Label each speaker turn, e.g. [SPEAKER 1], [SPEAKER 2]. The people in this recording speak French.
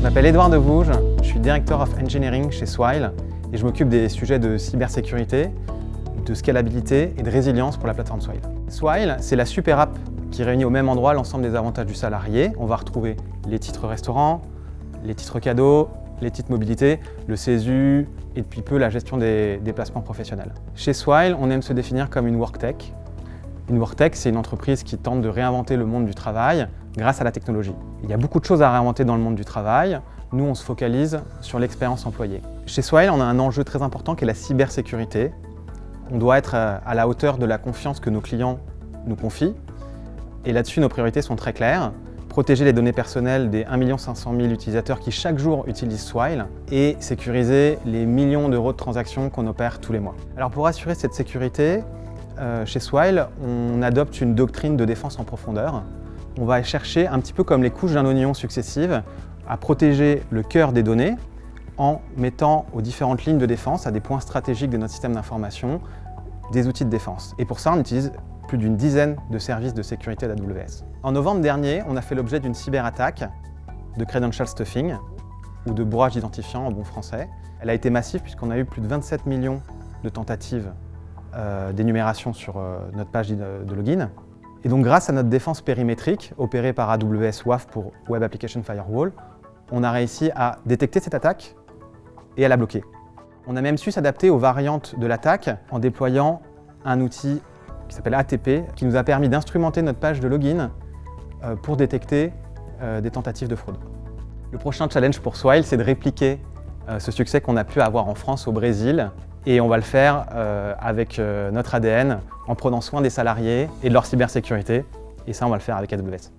[SPEAKER 1] m'appelle Edouard Devouge, je suis Director of Engineering chez Swile et je m'occupe des sujets de cybersécurité, de scalabilité et de résilience pour la plateforme Swile. Swile, c'est la super app qui réunit au même endroit l'ensemble des avantages du salarié. On va retrouver les titres restaurants, les titres cadeaux, les titres mobilité, le CESU et depuis peu la gestion des déplacements professionnels. Chez Swile, on aime se définir comme une WorkTech. Une WorkTech, c'est une entreprise qui tente de réinventer le monde du travail grâce à la technologie. Il y a beaucoup de choses à réinventer dans le monde du travail. Nous, on se focalise sur l'expérience employée. Chez Swile, on a un enjeu très important qui est la cybersécurité. On doit être à la hauteur de la confiance que nos clients nous confient. Et là-dessus, nos priorités sont très claires. Protéger les données personnelles des 1 500 000 utilisateurs qui chaque jour utilisent Swile et sécuriser les millions d'euros de transactions qu'on opère tous les mois. Alors pour assurer cette sécurité, chez Swile, on adopte une doctrine de défense en profondeur. On va chercher, un petit peu comme les couches d'un oignon successives, à protéger le cœur des données en mettant aux différentes lignes de défense, à des points stratégiques de notre système d'information, des outils de défense. Et pour ça, on utilise plus d'une dizaine de services de sécurité d'AWS. En novembre dernier, on a fait l'objet d'une cyberattaque de credential stuffing, ou de bourrage d'identifiants en bon français. Elle a été massive puisqu'on a eu plus de 27 millions de tentatives d'énumération sur notre page de login. Et donc grâce à notre défense périmétrique, opérée par AWS WAF pour Web Application Firewall, on a réussi à détecter cette attaque et à la bloquer. On a même su s'adapter aux variantes de l'attaque en déployant un outil qui s'appelle ATP, qui nous a permis d'instrumenter notre page de login pour détecter des tentatives de fraude. Le prochain challenge pour Swile, c'est de répliquer ce succès qu'on a pu avoir en France, au Brésil, et on va le faire avec notre ADN, en prenant soin des salariés et de leur cybersécurité, et ça on va le faire avec AWS.